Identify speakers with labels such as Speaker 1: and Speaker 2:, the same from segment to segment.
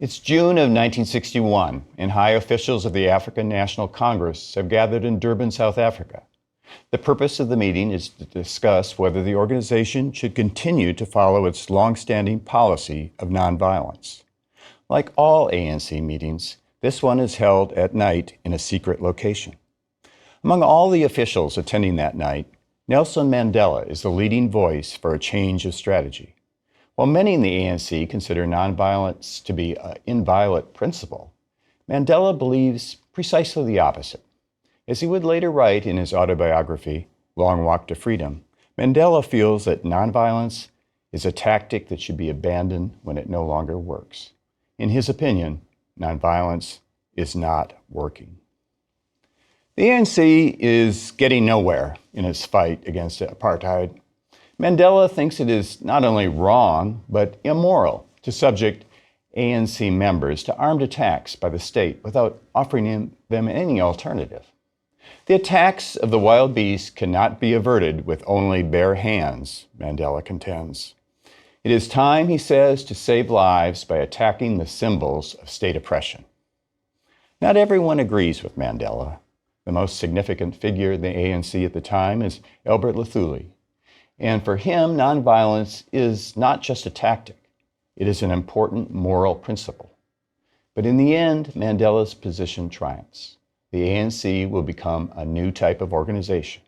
Speaker 1: It's June of 1961, and high officials of the African National Congress have gathered in Durban, South Africa. The purpose of the meeting is to discuss whether the organization should continue to follow its long-standing policy of nonviolence. Like all ANC meetings, this one is held at night in a secret location. Among all the officials attending that night, Nelson Mandela is the leading voice for a change of strategy. While many in the ANC consider nonviolence to be an inviolate principle, Mandela believes precisely the opposite. As he would later write in his autobiography, Long Walk to Freedom, Mandela feels that nonviolence is a tactic that should be abandoned when it no longer works. In his opinion, nonviolence is not working. The ANC is getting nowhere in its fight against apartheid. Mandela thinks it is not only wrong, but immoral to subject ANC members to armed attacks by the state without offering them any alternative. The attacks of the wild beasts cannot be averted with only bare hands, Mandela contends. It is time, he says, to save lives by attacking the symbols of state oppression. Not everyone agrees with Mandela. The most significant figure in the ANC at the time is Albert Luthuli. And for him, nonviolence is not just a tactic. It is an important moral principle. But in the end, Mandela's position triumphs. The ANC will become a new type of organization.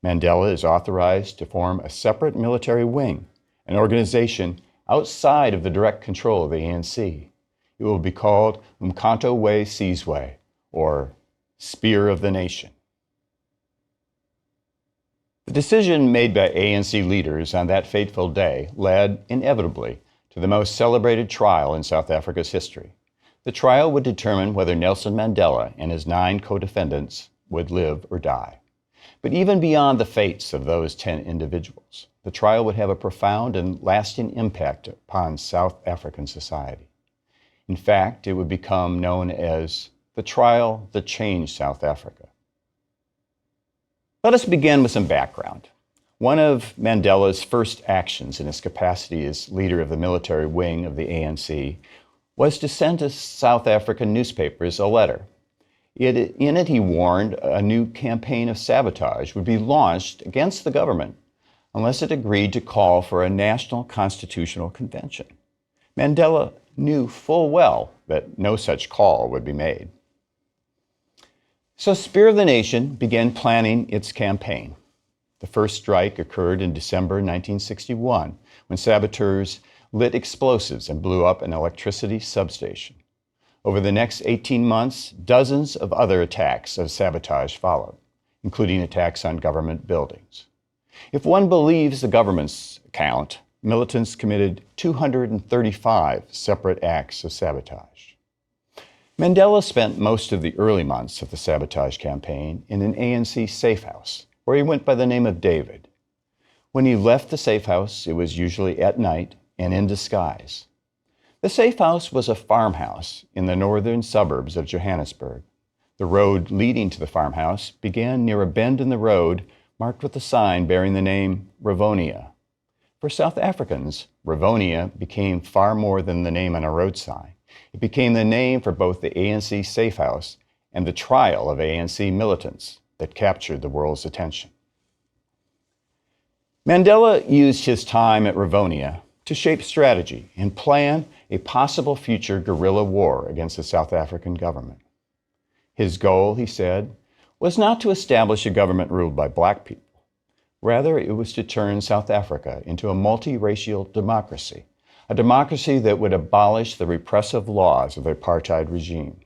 Speaker 1: Mandela is authorized to form a separate military wing, an organization outside of the direct control of the ANC. It will be called Umkhonto we Sizwe, or Spear of the Nation. The decision made by ANC leaders on that fateful day led, inevitably, to the most celebrated trial in South Africa's history. The trial would determine whether Nelson Mandela and his 9 co-defendants would live or die. But even beyond the fates of those 10 individuals, the trial would have a profound and lasting impact upon South African society. In fact, it would become known as the trial that changed South Africa. Let us begin with some background. One of Mandela's first actions in his capacity as leader of the military wing of the ANC was to send to South African newspapers a letter. In it, he warned a new campaign of sabotage would be launched against the government unless it agreed to call for a national constitutional convention. Mandela knew full well that no such call would be made. So Spear of the Nation began planning its campaign. The first strike occurred in December 1961, when saboteurs lit explosives and blew up an electricity substation. Over the next 18 months, dozens of other attacks of sabotage followed, including attacks on government buildings. If one believes the government's account, militants committed 235 separate acts of sabotage. Mandela spent most of the early months of the sabotage campaign in an ANC safe house, where he went by the name of David. When he left the safe house, it was usually at night and in disguise. The safe house was a farmhouse in the northern suburbs of Johannesburg. The road leading to the farmhouse began near a bend in the road marked with a sign bearing the name Rivonia. For South Africans, Rivonia became far more than the name on a road sign. It became the name for both the ANC safe house and the trial of ANC militants that captured the world's attention. Mandela used his time at Rivonia to shape strategy and plan a possible future guerrilla war against the South African government. His goal, he said, was not to establish a government ruled by black people. Rather, it was to turn South Africa into a multiracial democracy, a democracy that would abolish the repressive laws of the apartheid regime.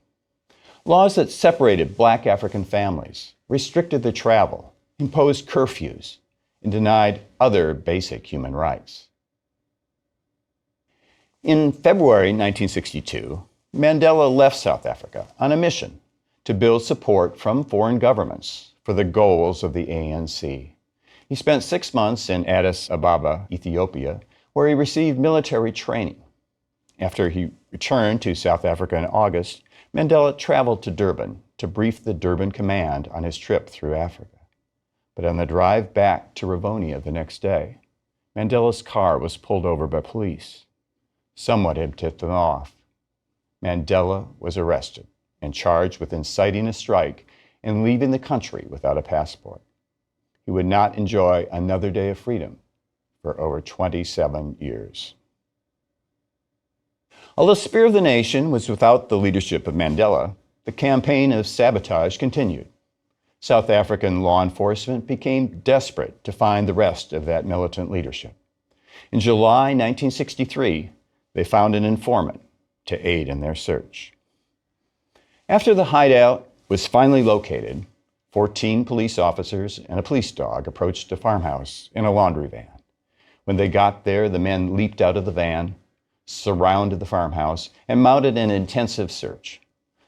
Speaker 1: Laws that separated black African families, restricted their travel, imposed curfews, and denied other basic human rights. In February 1962, Mandela left South Africa on a mission to build support from foreign governments for the goals of the ANC. He spent 6 months in Addis Ababa, Ethiopia, where he received military training. After he returned to South Africa in August, Mandela traveled to Durban to brief the Durban command on his trip through Africa. But on the drive back to Rivonia the next day, Mandela's car was pulled over by police. Someone had tipped them off. Mandela was arrested and charged with inciting a strike and leaving the country without a passport. He would not enjoy another day of freedom for over 27 years. Although Spear of the Nation was without the leadership of Mandela, the campaign of sabotage continued. South African law enforcement became desperate to find the rest of that militant leadership. In July 1963, they found an informant to aid in their search. After the hideout was finally located, 14 police officers and a police dog approached a farmhouse in a laundry van. When they got there, the men leaped out of the van, surrounded the farmhouse, and mounted an intensive search.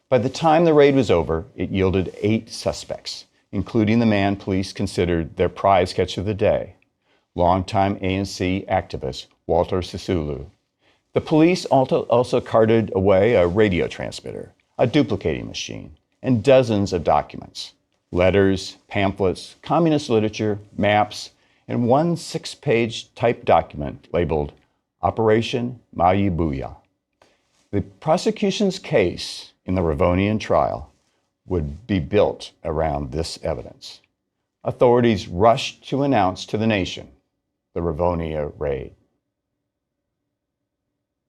Speaker 1: By the time the raid was over, it yielded 8 suspects, including the man police considered their prize catch of the day, longtime ANC activist Walter Sisulu. The police also carted away a radio transmitter, a duplicating machine, and dozens of documents, letters, pamphlets, communist literature, maps, and one 6-page typed document labeled Operation Mayibuya. The prosecution's case in the Rivonian trial would be built around this evidence. Authorities rushed to announce to the nation the Rivonia raid.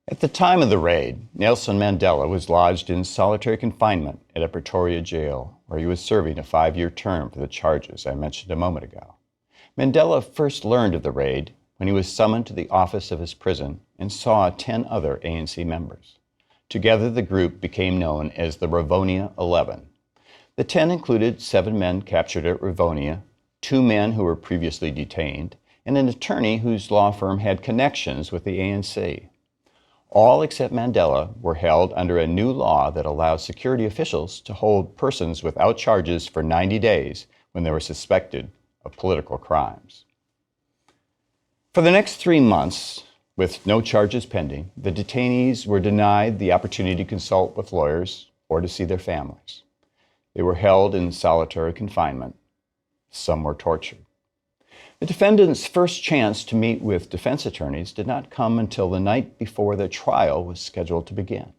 Speaker 1: At the time of the raid, Nelson Mandela was lodged in solitary confinement at a Pretoria jail, where he was serving a 5-year term for the charges I mentioned a moment ago. Mandela first learned of the raid when he was summoned to the office of his prison and saw 10 other ANC members. Together, the group became known as the Rivonia 11. The 10 included 7 men captured at Rivonia, 2 men who were previously detained, and an attorney whose law firm had connections with the ANC. All except Mandela were held under a new law that allowed security officials to hold persons without charges for 90 days when they were suspected of political crimes. For the next 3 months, with no charges pending, the detainees were denied the opportunity to consult with lawyers or to see their families. They were held in solitary confinement. Some were tortured. The defendants' first chance to meet with defense attorneys did not come until the night before their trial was scheduled to begin.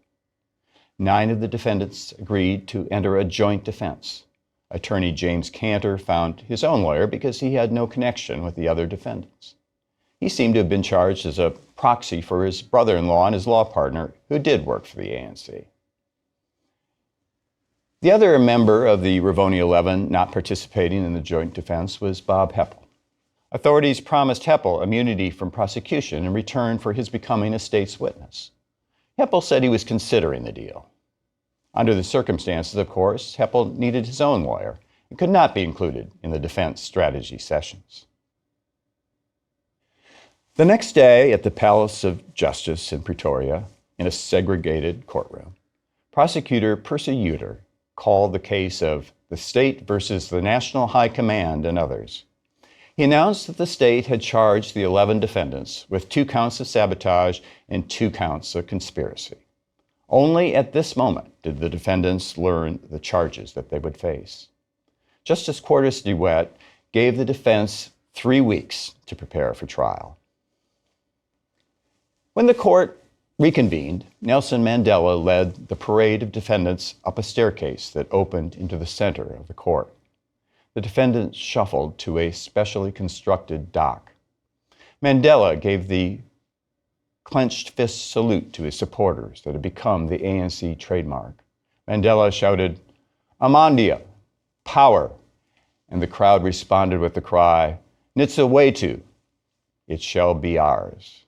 Speaker 1: 9 of the defendants agreed to enter a joint defense. Attorney James Cantor found his own lawyer because he had no connection with the other defendants. He seemed to have been charged as a proxy for his brother-in-law and his law partner, who did work for the ANC. The other member of the Rivonia 11 not participating in the joint defense was Bob Heppel. Authorities promised Heppel immunity from prosecution in return for his becoming a state's witness. Heppel said he was considering the deal. Under the circumstances, of course, Heppel needed his own lawyer and could not be included in the defense strategy sessions. The next day, at the Palace of Justice in Pretoria, in a segregated courtroom, Prosecutor Percy Uter called the case of the state versus the National High Command and others. He announced that the state had charged the 11 defendants with 2 counts of sabotage and 2 counts of conspiracy. Only at this moment did the defendants learn the charges that they would face. Justice Quartus DeWitt gave the defense 3 weeks to prepare for trial. When the court reconvened, Nelson Mandela led the parade of defendants up a staircase that opened into the center of the court. The defendants shuffled to a specially constructed dock. Mandela gave the clenched fist salute to his supporters that had become the ANC trademark. Mandela shouted, "Amandia, power," and the crowd responded with the cry, "Nitsawetu, it shall be ours."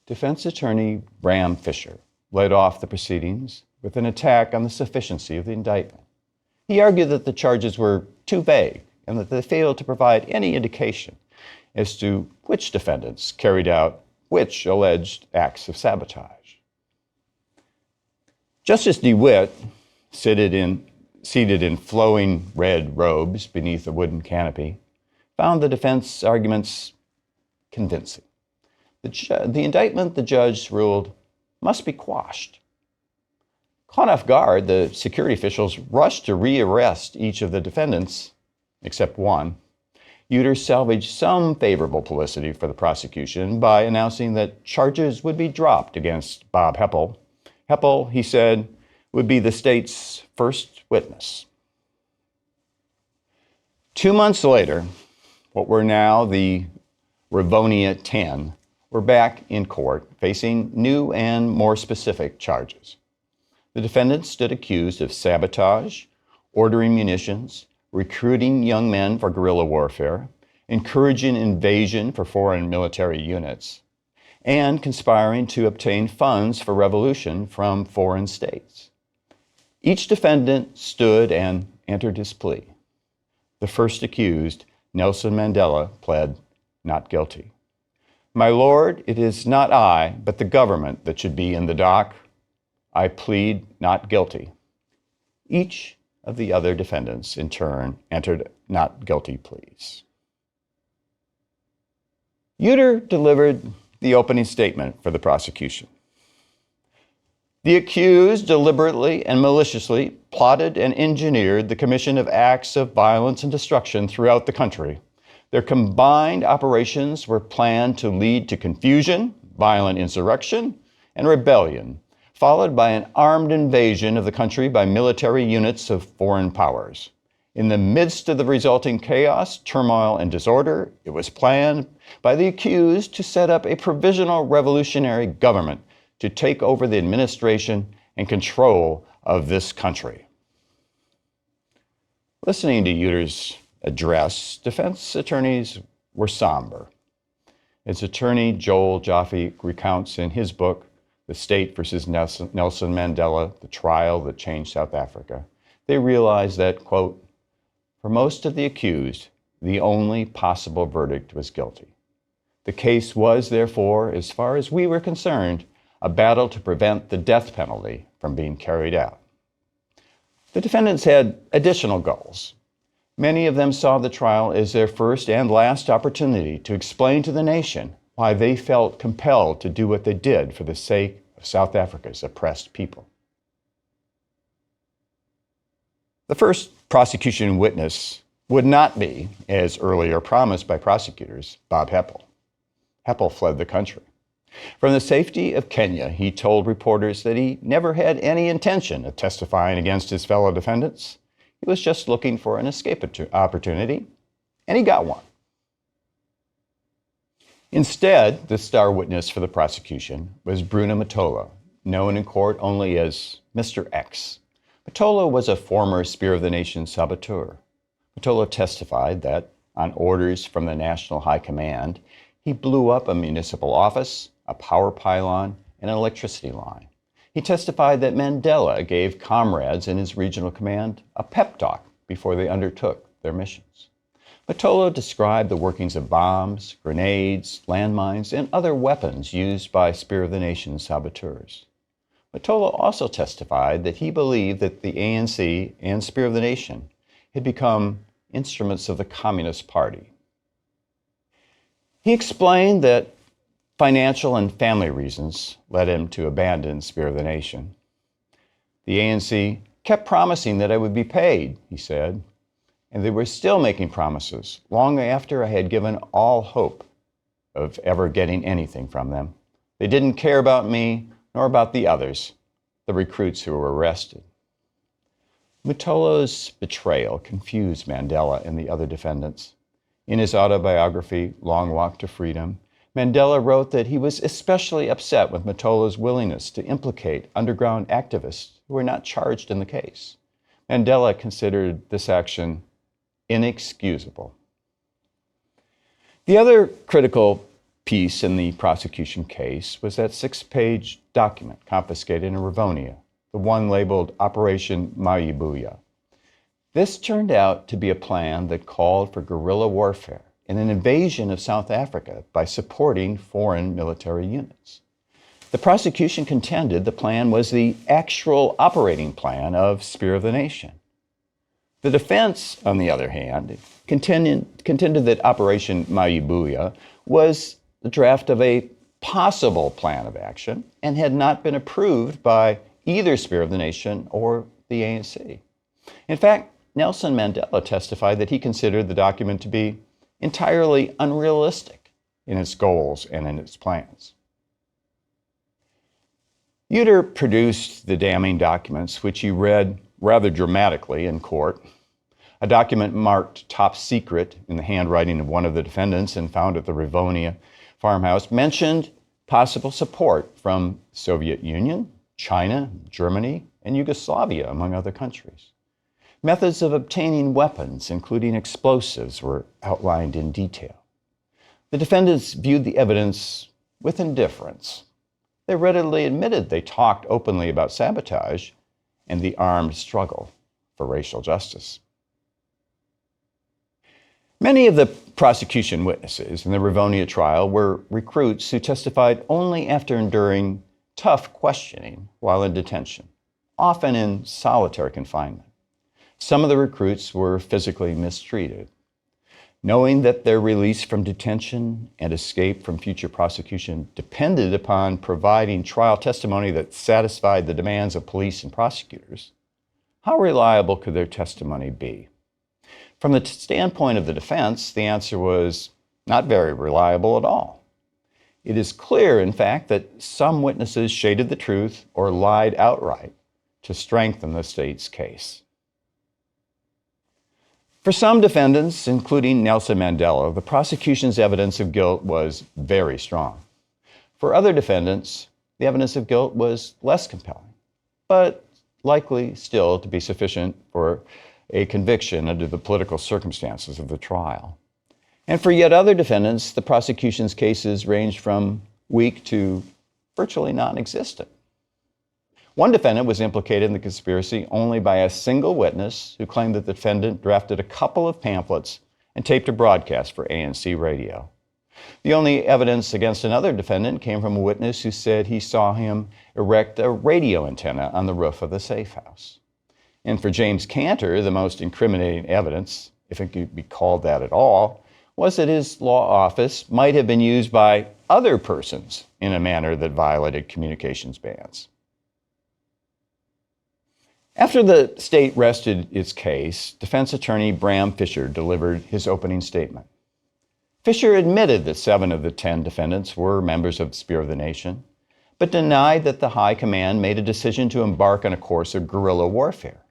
Speaker 1: Defense attorney Bram Fisher led off the proceedings with an attack on the sufficiency of the indictment. He argued that the charges were too vague and that they failed to provide any indication as to which defendants carried out which alleged acts of sabotage. Justice DeWitt, seated in flowing red robes beneath a wooden canopy, found the defense arguments convincing. The indictment, the judge ruled, must be quashed. Caught off guard, the security officials rushed to rearrest each of the defendants, except one. Uter salvaged some favorable publicity for the prosecution by announcing that charges would be dropped against Bob Heppel, Heppel, he said, would be the state's first witness. 2 months later, what were now the Rivonia 10 were back in court facing new and more specific charges. The defendants stood accused of sabotage, ordering munitions, recruiting young men for guerrilla warfare, encouraging invasion for foreign military units, and conspiring to obtain funds for revolution from foreign states. Each defendant stood and entered his plea. The first accused, Nelson Mandela, pled not guilty. My lord, it is not I, but the government that should be in the dock. I plead not guilty. Each of the other defendants, in turn, entered not guilty pleas. Uter delivered the opening statement for the prosecution. The accused deliberately and maliciously plotted and engineered the commission of acts of violence and destruction throughout the country. Their combined operations were planned to lead to confusion, violent insurrection, and rebellion, followed by an armed invasion of the country by military units of foreign powers. In the midst of the resulting chaos, turmoil, and disorder, it was planned by the accused to set up a provisional revolutionary government to take over the administration and control of this country. Listening to Uter's address, defense attorneys were somber. As attorney Joel Jaffe recounts in his book, The State versus Nelson Mandela, the trial that changed South Africa, they realized that, quote, for most of the accused, the only possible verdict was guilty. The case was, therefore, as far as we were concerned, a battle to prevent the death penalty from being carried out. The defendants had additional goals. Many of them saw the trial as their first and last opportunity to explain to the nation why they felt compelled to do what they did for the sake of South Africa's oppressed people. The first prosecution witness would not be, as earlier promised by prosecutors, Bob Heppel. Heppel fled the country. From the safety of Kenya, he told reporters that he never had any intention of testifying against his fellow defendants. He was just looking for an escape opportunity, and he got one. Instead, the star witness for the prosecution was Bruno Matola, known in court only as Mr. X. Matola was a former Spear of the Nation saboteur. Matola testified that, on orders from the National High Command, he blew up a municipal office, a power pylon, and an electricity line. He testified that Mandela gave comrades in his regional command a pep talk before they undertook their missions. Matola described the workings of bombs, grenades, landmines, and other weapons used by Spear of the Nation saboteurs. Matola also testified that he believed that the ANC and Spear of the Nation had become instruments of the Communist Party. He explained that financial and family reasons led him to abandon Spear of the Nation. The ANC kept promising that I would be paid, he said, and they were still making promises long after I had given all hope of ever getting anything from them. They didn't care about me nor about the others, the recruits who were arrested. Mutola's betrayal confused Mandela and the other defendants. In his autobiography, Long Walk to Freedom, Mandela wrote that he was especially upset with Mutola's willingness to implicate underground activists who were not charged in the case. Mandela considered this action inexcusable. The other critical piece in the prosecution case was that 6-page document confiscated in Rivonia, the one labeled Operation Mayibuya. This turned out to be a plan that called for guerrilla warfare and an invasion of South Africa by supporting foreign military units. The prosecution contended the plan was the actual operating plan of Spear of the Nation. The defense, on the other hand, contended that Operation Mayibuya was the draft of a possible plan of action and had not been approved by either Spear of the Nation or the ANC. In fact, Nelson Mandela testified that he considered the document to be entirely unrealistic in its goals and in its plans. Uter produced the damning documents, which he read rather dramatically in court. A document marked top secret in the handwriting of one of the defendants and found at the Rivonia farmhouse mentioned possible support from Soviet Union, China, Germany, and Yugoslavia, among other countries. Methods of obtaining weapons, including explosives, were outlined in detail. The defendants viewed the evidence with indifference. They readily admitted they talked openly about sabotage and the armed struggle for racial justice. Many of the prosecution witnesses in the Rivonia trial were recruits who testified only after enduring tough questioning while in detention, often in solitary confinement. Some of the recruits were physically mistreated. Knowing that their release from detention and escape from future prosecution depended upon providing trial testimony that satisfied the demands of police and prosecutors, how reliable could their testimony be? From the standpoint of the defense, the answer was not very reliable at all. It is clear, in fact, that some witnesses shaded the truth or lied outright to strengthen the state's case. For some defendants, including Nelson Mandela, the prosecution's evidence of guilt was very strong. For other defendants, the evidence of guilt was less compelling, but likely still to be sufficient for a conviction under the political circumstances of the trial. And for yet other defendants, the prosecution's cases ranged from weak to virtually non-existent. One defendant was implicated in the conspiracy only by a single witness who claimed that the defendant drafted a couple of pamphlets and taped a broadcast for ANC radio. The only evidence against another defendant came from a witness who said he saw him erect a radio antenna on the roof of the safe house. And for James Cantor, the most incriminating evidence, if it could be called that at all, was that his law office might have been used by other persons in a manner that violated communications bans. After the state rested its case, defense attorney Bram Fisher delivered his opening statement. Fisher admitted that 7 of the 10 defendants were members of the Spear of the Nation, but denied that the High Command made a decision to embark on a course of guerrilla warfare.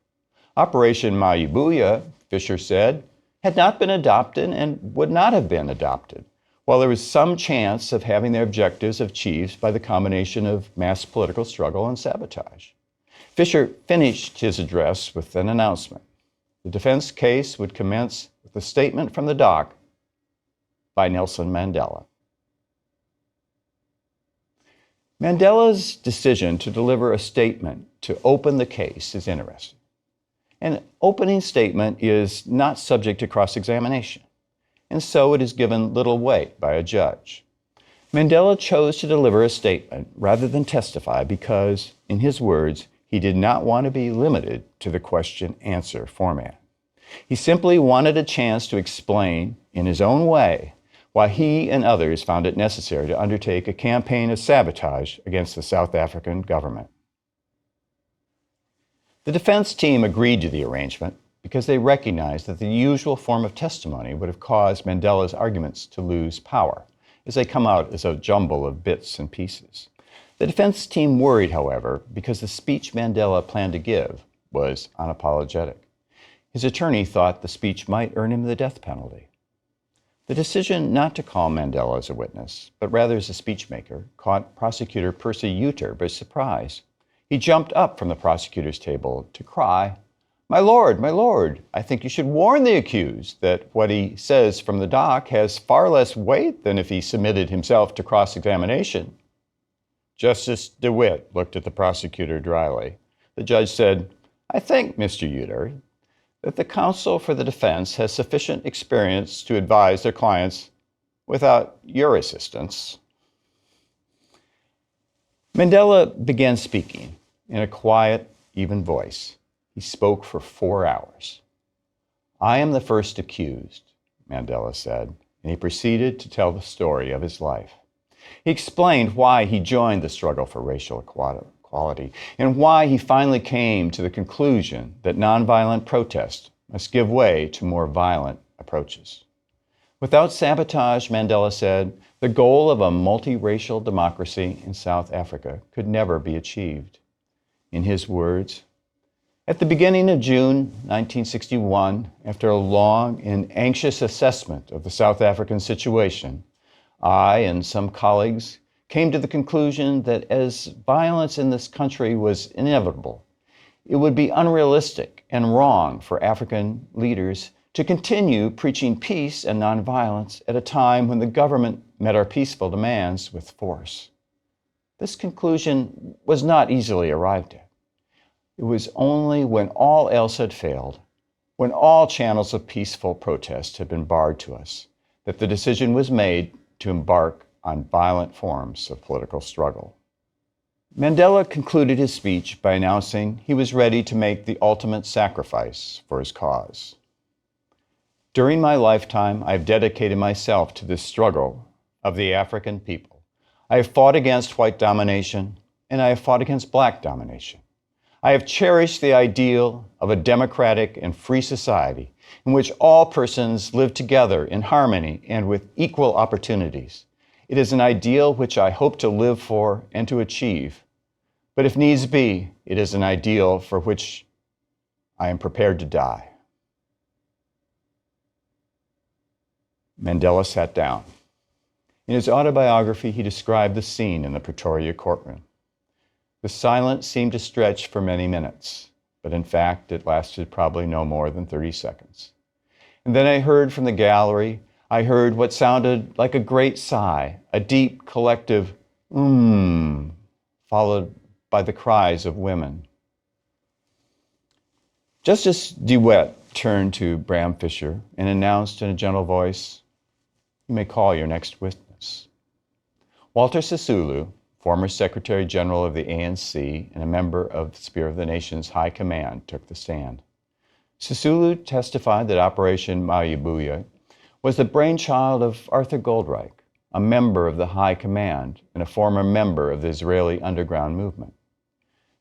Speaker 1: Operation Mayubuya, Fisher said, had not been adopted and would not have been adopted, while there was some chance of having their objectives achieved by the combination of mass political struggle and sabotage. Fisher finished his address with an announcement. The defense case would commence with a statement from the dock by Nelson Mandela. Mandela's decision to deliver a statement to open the case is interesting. An opening statement is not subject to cross-examination, and so it is given little weight by a judge. Mandela chose to deliver a statement rather than testify because, in his words, he did not want to be limited to the question-answer format. He simply wanted a chance to explain, in his own way, why he and others found it necessary to undertake a campaign of sabotage against the South African government. The defense team agreed to the arrangement because they recognized that the usual form of testimony would have caused Mandela's arguments to lose power, as they come out as a jumble of bits and pieces. The defense team worried, however, because the speech Mandela planned to give was unapologetic. His attorney thought the speech might earn him the death penalty. The decision not to call Mandela as a witness, but rather as a speechmaker, caught prosecutor Percy Uter by surprise. He jumped up from the prosecutor's table to cry, my lord, I think you should warn the accused that what he says from the dock has far less weight than if he submitted himself to cross-examination." Justice DeWitt looked at the prosecutor dryly. The judge said, "I think, Mr. Uter, that the counsel for the defense has sufficient experience to advise their clients without your assistance." Mandela began speaking in a quiet, even voice. He spoke for 4 hours. "I am the first accused," Mandela said, and he proceeded to tell the story of his life. He explained why he joined the struggle for racial equality and why he finally came to the conclusion that nonviolent protest must give way to more violent approaches. Without sabotage, Mandela said, the goal of a multiracial democracy in South Africa could never be achieved. In his words, at the beginning of June 1961, after a long and anxious assessment of the South African situation, I and some colleagues came to the conclusion that as violence in this country was inevitable, it would be unrealistic and wrong for African leaders to continue preaching peace and nonviolence at a time when the government met our peaceful demands with force. This conclusion was not easily arrived at. It was only when all else had failed, when all channels of peaceful protest had been barred to us, that the decision was made to embark on violent forms of political struggle. Mandela concluded his speech by announcing he was ready to make the ultimate sacrifice for his cause. During my lifetime, I have dedicated myself to this struggle of the African people. I have fought against white domination, and I have fought against black domination. I have cherished the ideal of a democratic and free society in which all persons live together in harmony and with equal opportunities. It is an ideal which I hope to live for and to achieve. But if needs be, it is an ideal for which I am prepared to die. Mandela sat down. In his autobiography, he described the scene in the Pretoria courtroom. The silence seemed to stretch for many minutes, but in fact, it lasted probably no more than 30 seconds. And then I heard from the gallery, I heard what sounded like a great sigh, a deep collective followed by the cries of women. Justice DeWitt turned to Bram Fisher and announced in a gentle voice, "You may call your next witness." Walter Sisulu, former Secretary General of the ANC and a member of the Spear of the Nation's High Command, took the stand. Sisulu testified that Operation Mayabuya was the brainchild of Arthur Goldreich, a member of the High Command and a former member of the Israeli underground movement.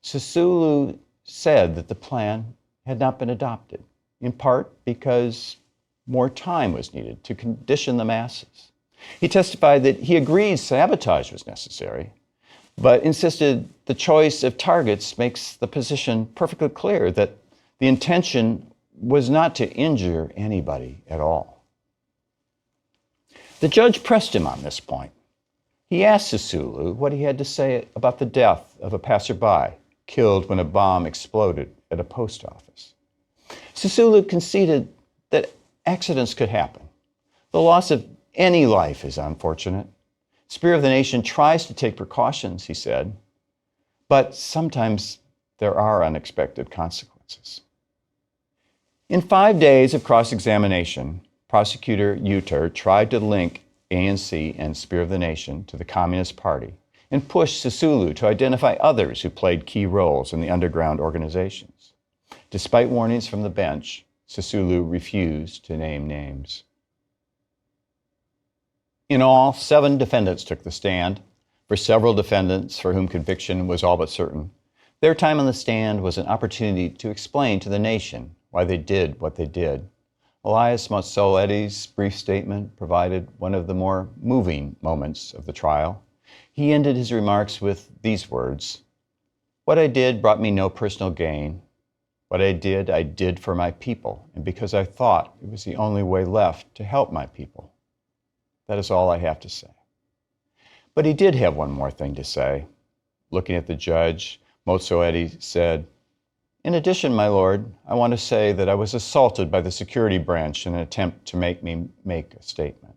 Speaker 1: Sisulu said that the plan had not been adopted, in part because more time was needed to condition the masses. He testified that he agreed sabotage was necessary, but insisted the choice of targets makes the position perfectly clear that the intention was not to injure anybody at all. The judge pressed him on this point. He asked Sisulu what he had to say about the death of a passerby killed when a bomb exploded at a post office. Sisulu conceded that accidents could happen. The loss of any life is unfortunate. Spear of the Nation tries to take precautions, he said, but sometimes there are unexpected consequences. In 5 days of cross-examination, Prosecutor Uter tried to link ANC and Spear of the Nation to the Communist Party and pushed Sisulu to identify others who played key roles in the underground organizations. Despite warnings from the bench, Sisulu refused to name names. In all, 7 defendants took the stand. For several defendants for whom conviction was all but certain, their time on the stand was an opportunity to explain to the nation why they did what they did. Elias Motsoaledi's brief statement provided one of the more moving moments of the trial. He ended his remarks with these words, "What I did brought me no personal gain. What I did for my people, and because I thought it was the only way left to help my people. That is all I have to say." But he did have one more thing to say. Looking at the judge, Motsoaledi said, "In addition, my lord, I want to say that I was assaulted by the security branch in an attempt to make me make a statement."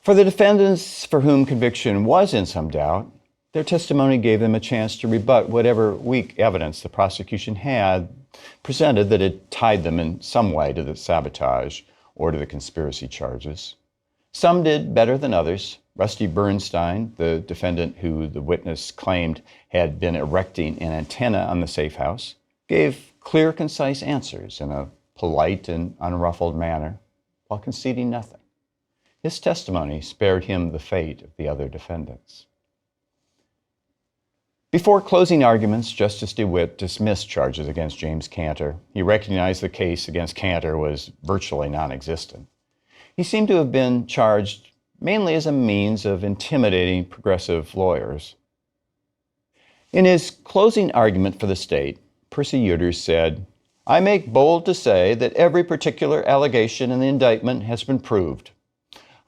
Speaker 1: For the defendants for whom conviction was in some doubt, their testimony gave them a chance to rebut whatever weak evidence the prosecution had presented that had tied them in some way to the sabotage or to the conspiracy charges. Some did better than others. Rusty Bernstein, the defendant who the witness claimed had been erecting an antenna on the safe house, gave clear, concise answers in a polite and unruffled manner while conceding nothing. His testimony spared him the fate of the other defendants. Before closing arguments, Justice DeWitt dismissed charges against James Cantor. He recognized the case against Cantor was virtually non-existent. He seemed to have been charged mainly as a means of intimidating progressive lawyers. In his closing argument for the state, prosecutors said, "I make bold to say that every particular allegation in the indictment has been proved.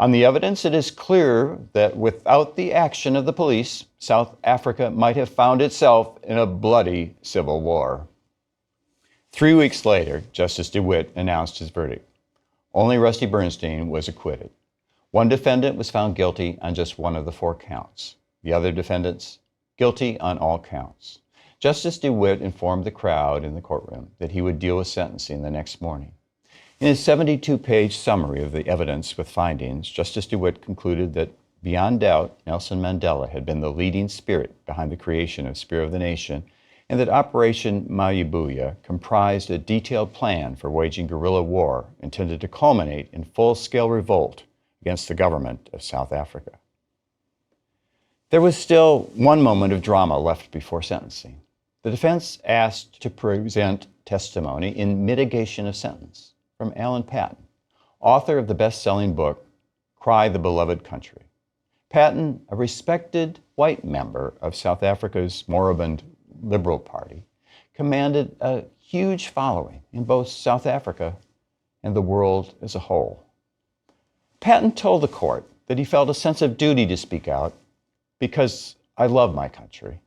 Speaker 1: On the evidence, it is clear that without the action of the police, South Africa might have found itself in a bloody civil war." 3 weeks later, Justice DeWitt announced his verdict. Only Rusty Bernstein was acquitted. One defendant was found guilty on just one of the 4 counts. The other defendants, guilty on all counts. Justice DeWitt informed the crowd in the courtroom that he would deal with sentencing the next morning. In his 72-page summary of the evidence with findings, Justice DeWitt concluded that, beyond doubt, Nelson Mandela had been the leading spirit behind the creation of Spear of the Nation, and that Operation Mayibuya comprised a detailed plan for waging guerrilla war intended to culminate in full-scale revolt against the government of South Africa. There was still one moment of drama left before sentencing. The defense asked to present testimony in mitigation of sentence from Alan Paton, author of the best-selling book, Cry the Beloved Country. Paton, a respected white member of South Africa's moribund Liberal Party, commanded a huge following in both South Africa and the world as a whole. Paton told the court that he felt a sense of duty to speak out because I love my country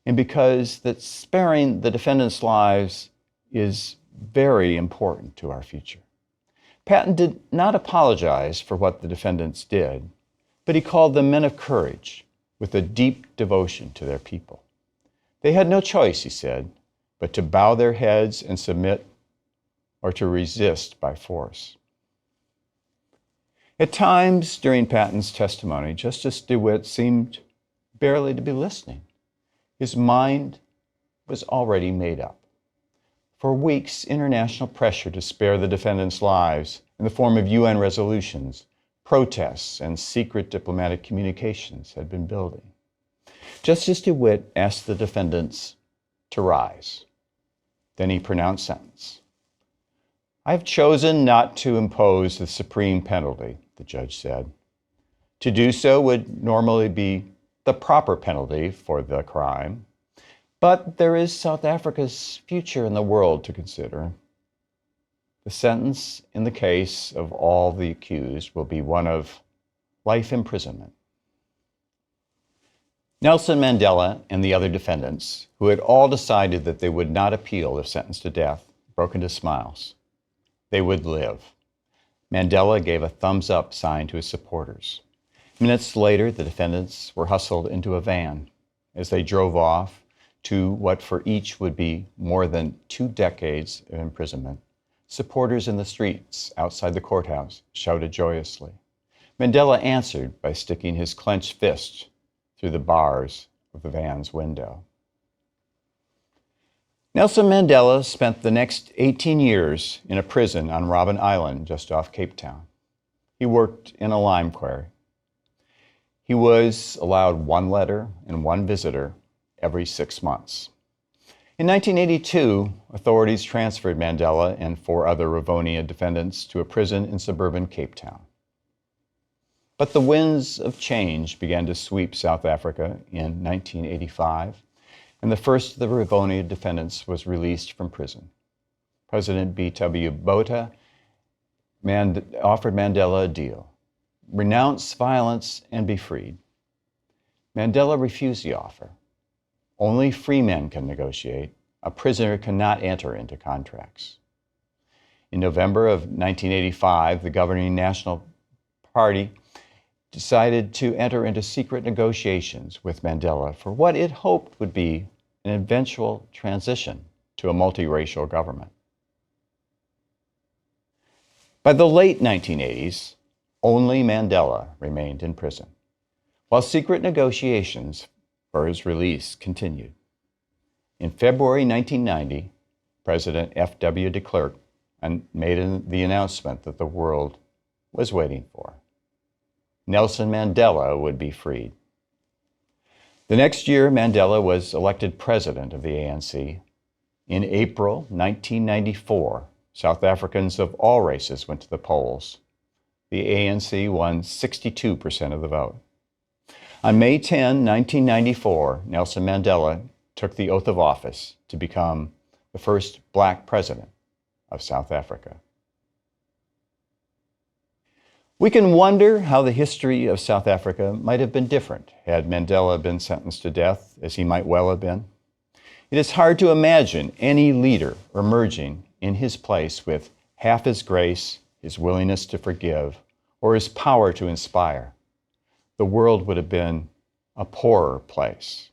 Speaker 1: and because that sparing the defendants' lives is very important to our future. Paton did not apologize for what the defendants did, but he called them men of courage with a deep devotion to their people. They had no choice, he said, but to bow their heads and submit or to resist by force. At times during Paton's testimony, Justice DeWitt seemed barely to be listening. His mind was already made up. For weeks, international pressure to spare the defendants' lives in the form of UN resolutions, protests, and secret diplomatic communications had been building. Justice DeWitt asked the defendants to rise. Then he pronounced sentence. "I have chosen not to impose the supreme penalty," the judge said. "To do so would normally be the proper penalty for the crime, but there is South Africa's future in the world to consider. The sentence in the case of all the accused will be one of life imprisonment." Nelson Mandela and the other defendants, who had all decided that they would not appeal if sentenced to death, broke into smiles. They would live. Mandela gave a thumbs-up sign to his supporters. Minutes later, the defendants were hustled into a van. As they drove off to what for each would be more than 2 decades of imprisonment, supporters in the streets outside the courthouse shouted joyously. Mandela answered by sticking his clenched fist through the bars of the van's window. Nelson Mandela spent the next 18 years in a prison on Robben Island just off Cape Town. He worked in a lime quarry. He was allowed 1 letter and 1 visitor every 6 months. In 1982, authorities transferred Mandela and 4 other Rivonia defendants to a prison in suburban Cape Town. But the winds of change began to sweep South Africa in 1985, and the first of the Rivonia defendants was released from prison. President B.W. Botha offered Mandela a deal: renounce violence and be freed. Mandela refused the offer. Only free men can negotiate. A prisoner cannot enter into contracts. In November of 1985, the governing National Party decided to enter into secret negotiations with Mandela for what it hoped would be an eventual transition to a multiracial government. By the late 1980s, only Mandela remained in prison, while secret negotiations for his release continued. In February 1990, President F.W. de Klerk made the announcement that the world was waiting for. Nelson Mandela would be freed. The next year, Mandela was elected president of the ANC. In April 1994, South Africans of all races went to the polls. the ANC won 62% of the vote. On May 10, 1994, Nelson Mandela took the oath of office to become the first Black president of South Africa. We can wonder how the history of South Africa might have been different had Mandela been sentenced to death, as he might well have been. It is hard to imagine any leader emerging in his place with half his grace, his willingness to forgive, or his power to inspire. The world would have been a poorer place.